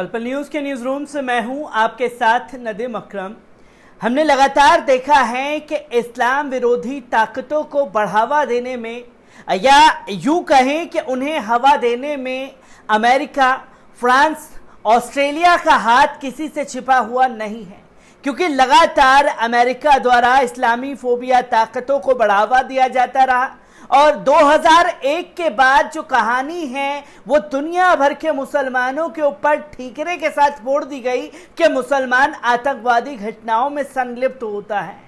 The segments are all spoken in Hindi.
पल न्यूज़ के न्यूज़ रूम से मैं हूं आपके साथ नदीम अकरम। हमने लगातार देखा है कि इस्लाम विरोधी ताकतों को बढ़ावा देने में या यूं कहें कि उन्हें हवा देने में अमेरिका, फ्रांस, ऑस्ट्रेलिया का हाथ किसी से छिपा हुआ नहीं है, क्योंकि लगातार अमेरिका द्वारा इस्लामी फोबिया ताकतों को बढ़ावा दिया जाता रहा और 2001 के बाद जो कहानी है वो दुनिया भर के मुसलमानों के ऊपर ठीकरे के साथ फोड़ दी गई कि मुसलमान आतंकवादी घटनाओं में संलिप्त होता है।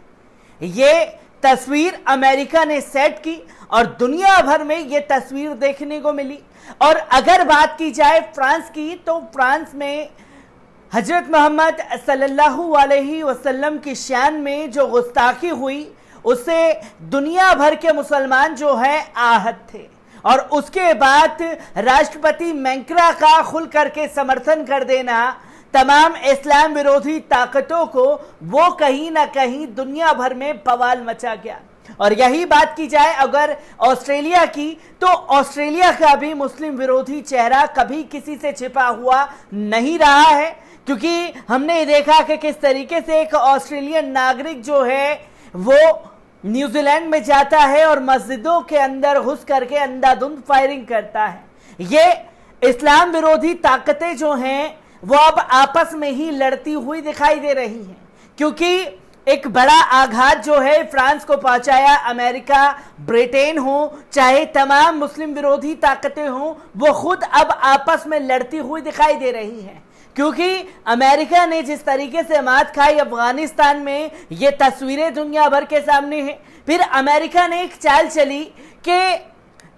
ये तस्वीर अमेरिका ने सेट की और दुनिया भर में ये तस्वीर देखने को मिली। और अगर बात की जाए फ्रांस की, तो फ्रांस में हजरत मोहम्मद सल्लल्लाहु अलैहि वसल्लम की शान में जो गुस्ताखी हुई उससे दुनिया भर के मुसलमान जो है आहत थे और उसके बाद राष्ट्रपति मैक्रा का खुल करके समर्थन कर देना तमाम इस्लाम विरोधी ताकतों को वो कहीं ना कहीं दुनिया भर में बवाल मचा गया। और यही बात की जाए अगर ऑस्ट्रेलिया की, तो ऑस्ट्रेलिया का भी मुस्लिम विरोधी चेहरा कभी किसी से छिपा हुआ नहीं रहा है, क्योंकि हमने देखा कि किस तरीके से एक ऑस्ट्रेलियन नागरिक जो है वो न्यूजीलैंड में जाता है और मस्जिदों के अंदर घुस करके अंधाधुंध फायरिंग करता है। ये इस्लाम विरोधी ताकतें जो हैं वो अब आपस में ही लड़ती हुई दिखाई दे रही हैं, क्योंकि एक बड़ा आघात जो है फ्रांस को पहुंचाया अमेरिका, ब्रिटेन हो, चाहे तमाम मुस्लिम विरोधी ताकतें हों, वो खुद अब आपस में लड़ती हुई दिखाई दे रही हैं। क्योंकि अमेरिका ने जिस तरीके से मात खाई अफगानिस्तान में, ये तस्वीरें दुनिया भर के सामने हैं। फिर अमेरिका ने एक चाल चली कि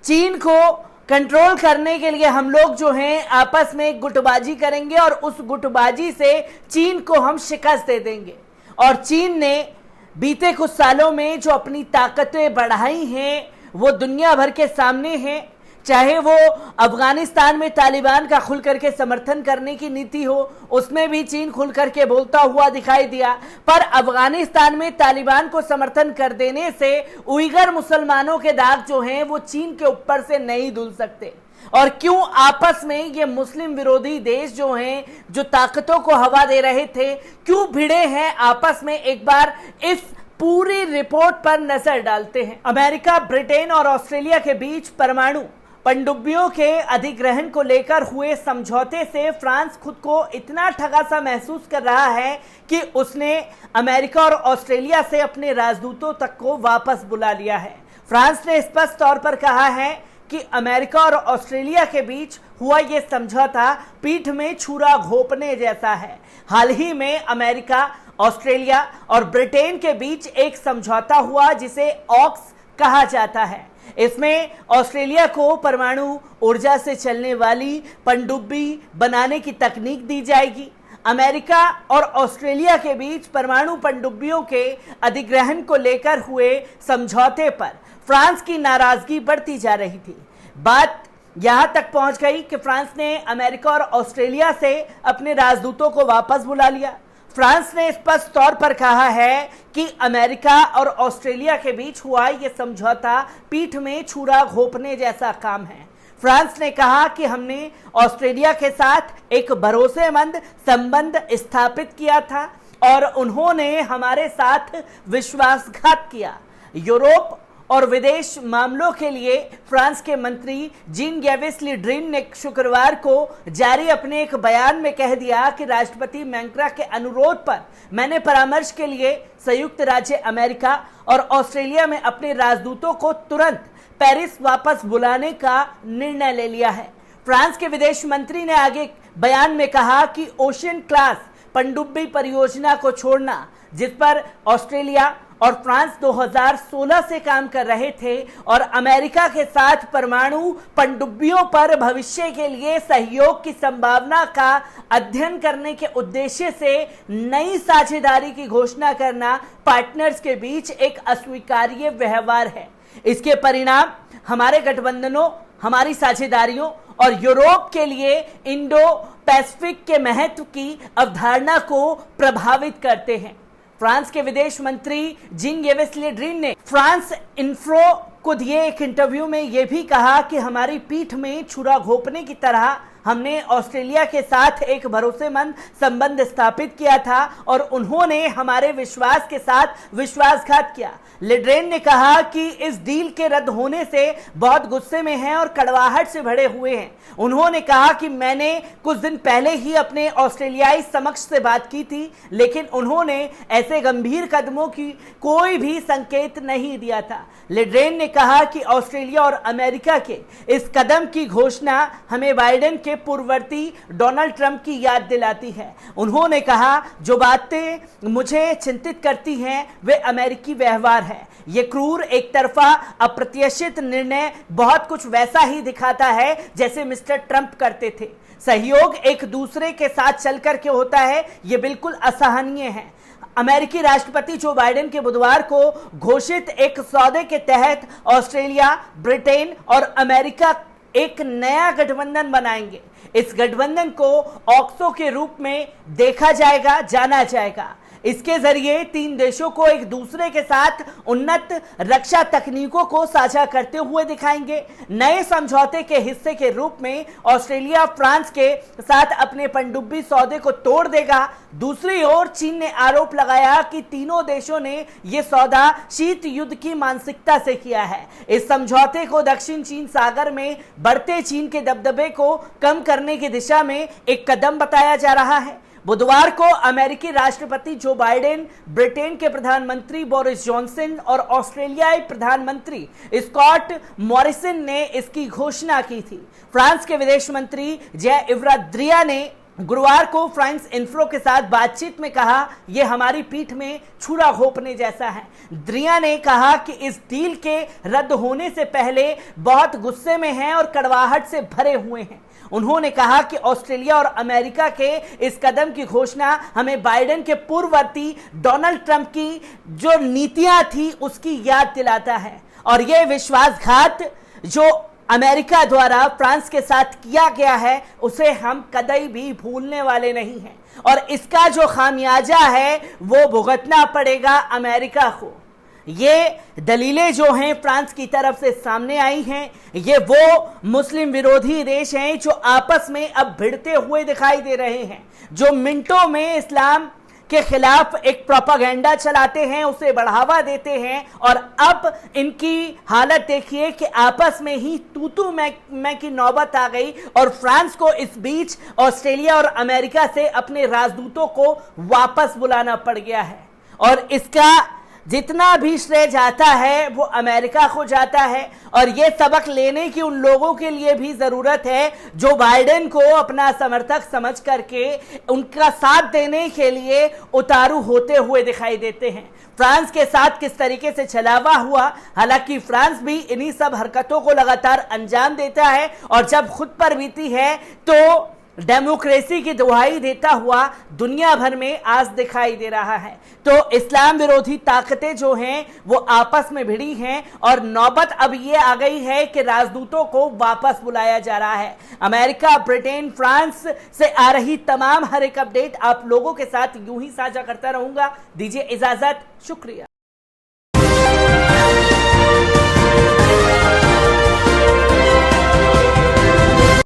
चीन को कंट्रोल करने के लिए हम लोग जो हैं आपस में गुटबाजी करेंगे और उस गुटबाजी से चीन को हम शिकस्त दे देंगे। और चीन ने बीते कुछ सालों में जो अपनी ताकतें बढ़ाई हैं वो दुनिया भर के सामने हैं, चाहे वो अफगानिस्तान में तालिबान का खुल करके समर्थन करने की नीति हो, उसमें भी चीन खुल करके बोलता हुआ दिखाई दिया, पर अफगानिस्तान में तालिबान को समर्थन कर देने से उइगर मुसलमानों के दाग जो हैं वो चीन के ऊपर से नहीं धुल सकते। और क्यों आपस में ये मुस्लिम विरोधी देश जो हैं, जो ताकतों को हवा दे रहे थे, क्यों भिड़े हैं आपस में, एक बार इस पूरी रिपोर्ट पर नजर डालते हैं। अमेरिका, ब्रिटेन और ऑस्ट्रेलिया के बीच परमाणु पनडुब्बियों के अधिग्रहण को लेकर हुए समझौते से फ्रांस खुद को इतना ठगा सा महसूस कर रहा है कि उसने अमेरिका और ऑस्ट्रेलिया से अपने राजदूतों तक को वापस बुला लिया है। फ्रांस ने स्पष्ट तौर पर कहा है कि अमेरिका और ऑस्ट्रेलिया के बीच हुआ ये समझौता पीठ में छुरा घोंपने जैसा है। हाल ही में अमेरिका, ऑस्ट्रेलिया और ब्रिटेन के बीच एक समझौता हुआ जिसे ऑक्स कहा जाता है। इसमें ऑस्ट्रेलिया को परमाणु ऊर्जा से चलने वाली पनडुब्बी बनाने की तकनीक दी जाएगी। अमेरिका और ऑस्ट्रेलिया के बीच परमाणु पनडुब्बियों के अधिग्रहण को लेकर हुए समझौते पर फ्रांस की नाराजगी बढ़ती जा रही थी। बात यहां तक पहुंच गई कि फ्रांस ने अमेरिका और ऑस्ट्रेलिया से अपने राजदूतों को वापस बुला लिया। फ्रांस ने स्पष्ट तौर पर कहा है कि अमेरिका और ऑस्ट्रेलिया के बीच हुआ यह समझौता पीठ में छुरा घोंपने जैसा काम है। फ्रांस ने कहा कि हमने ऑस्ट्रेलिया के साथ एक भरोसेमंद संबंध स्थापित किया था और उन्होंने हमारे साथ विश्वासघात किया। यूरोप और विदेश मामलों के लिए फ्रांस के मंत्री जीन-यवेस ले ड्रिन ने शुक्रवार को जारी अपने एक बयान में कह दिया कि राष्ट्रपति मैक्रा के अनुरोध पर मैंने परामर्श के लिए संयुक्त राज्य अमेरिका और ऑस्ट्रेलिया में अपने राजदूतों को तुरंत पेरिस वापस बुलाने का निर्णय ले लिया है। फ्रांस के विदेश मंत्री ने आगे बयान में कहा कि ओशियन क्लास पनडुब्बी परियोजना को छोड़ना, जिस पर ऑस्ट्रेलिया और फ्रांस 2016 से काम कर रहे थे और अमेरिका के साथ परमाणु पनडुब्बियों पर भविष्य के लिए सहयोग की संभावना का अध्ययन करने के उद्देश्य से नई साझेदारी की घोषणा करना पार्टनर्स के बीच एक अस्वीकार्य व्यवहार है। इसके परिणाम हमारे गठबंधनों, हमारी साझेदारियों और यूरोप के लिए इंडो पैसिफिक के महत्व की अवधारणा को प्रभावित करते हैं। फ्रांस के विदेश मंत्री जीन-यवेस ले ड्रिन ने फ्रांस इन्फो को दिए एक इंटरव्यू में यह भी कहा कि हमारी पीठ में छुरा घोंपने की तरह हमने ऑस्ट्रेलिया के साथ एक भरोसेमंद संबंध स्थापित किया था और उन्होंने हमारे विश्वास के साथ विश्वासघात किया। लिड्रेन ने कहा कि इस डील के रद्द होने से बहुत गुस्से में हैं और कड़वाहट से भरे हुए हैं। उन्होंने कहा कि मैंने कुछ दिन पहले ही अपने ऑस्ट्रेलियाई समक्ष से बात की थी, लेकिन उन्होंने ऐसे गंभीर कदमों की कोई भी संकेत नहीं दिया था। लिड्रेन ने कहा कि ऑस्ट्रेलिया और अमेरिका के इस कदम की घोषणा हमें बाइडेन के पूर्ववर्ती डोनाल्ड ट्रंप की याद दिलाती है। उन्होंने कहा, जो बातें मुझे चिंतित करती हैं वे अमेरिकी व्यवहार है। ये क्रूर, एक तरफा, अप्रत्याशित निर्णय बहुत कुछ वैसा ही दिखाता है जैसे मिस्टर ट्रंप करते थे। सहयोग एक दूसरे के साथ चलकर के होता है, ये बिल्कुल असहनीय है। अमेरिकी राष्ट्रपति जो बाइडेन के बुधवार को घोषित एक सौदे के तहत ऑस्ट्रेलिया, ब्रिटेन और अमेरिका एक नया गठबंधन बनाएंगे। इस गठबंधन को ऑक्सो के रूप में देखा जाएगा, जाना जाएगा। इसके जरिए तीन देशों को एक दूसरे के साथ उन्नत रक्षा तकनीकों को साझा करते हुए दिखाएंगे। नए समझौते के हिस्से के रूप में ऑस्ट्रेलिया फ्रांस के साथ अपने पनडुब्बी सौदे को तोड़ देगा। दूसरी ओर चीन ने आरोप लगाया कि तीनों देशों ने यह सौदा शीत युद्ध की मानसिकता से किया है। इस समझौते को दक्षिण चीन सागर में बढ़ते चीन के दबदबे को कम करने की दिशा में एक कदम बताया जा रहा है। बुधवार को अमेरिकी राष्ट्रपति जो बाइडेन, ब्रिटेन के प्रधानमंत्री बोरिस जॉनसन और ऑस्ट्रेलियाई प्रधानमंत्री स्कॉट मॉरिसन ने इसकी घोषणा की थी। फ्रांस के विदेश मंत्री जय-इव ड्रियन ने गुरुवार को फ्रांस इन्फ्लो के साथ बातचीत में कहा, यह हमारी पीठ में छुरा घोंपने जैसा है। ड्रियन ने कहा कि इस डील के रद्द होने से पहले बहुत गुस्से में हैं और कड़वाहट से भरे हुए हैं। उन्होंने कहा कि ऑस्ट्रेलिया और अमेरिका के इस कदम की घोषणा हमें बाइडेन के पूर्ववर्ती डोनाल्ड ट्रंप की जो नीतियां थी उसकी याद दिलाता है और यह विश्वासघात जो अमेरिका द्वारा फ्रांस के साथ किया गया है उसे हम कतई भी भूलने वाले नहीं हैं और इसका जो खामियाजा है वो भुगतना पड़ेगा अमेरिका को। ये दलीलें जो हैं फ्रांस की तरफ से सामने आई हैं, ये वो मुस्लिम विरोधी देश हैं जो आपस में अब भिड़ते हुए दिखाई दे रहे हैं, जो मिनटों में इस्लाम के खिलाफ एक प्रोपेगेंडा चलाते हैं, उसे बढ़ावा देते हैं और अब इनकी हालत देखिए कि आपस में ही तू मैं की नौबत आ गई और फ्रांस को इस बीच ऑस्ट्रेलिया और अमेरिका से अपने राजदूतों को वापस बुलाना पड़ गया है और इसका जितना भी श्रेय जाता है वो अमेरिका को जाता है और ये सबक लेने की उन लोगों के लिए भी जरूरत है जो बाइडेन को अपना समर्थक समझ करके उनका साथ देने के लिए उतारू होते हुए दिखाई देते हैं। फ्रांस के साथ किस तरीके से छलावा हुआ, हालांकि फ्रांस भी इन्हीं सब हरकतों को लगातार अंजाम देता है और जब खुद पर बीती है तो डेमोक्रेसी की दुहाई देता हुआ दुनिया भर में आज दिखाई दे रहा है। तो इस्लाम विरोधी ताकतें जो हैं वो आपस में भिड़ी हैं और नौबत अब ये आ गई है कि राजदूतों को वापस बुलाया जा रहा है। अमेरिका, ब्रिटेन, फ्रांस से आ रही तमाम हर एक अपडेट आप लोगों के साथ यूं ही साझा करता रहूंगा। दीजिए इजाजत, शुक्रिया।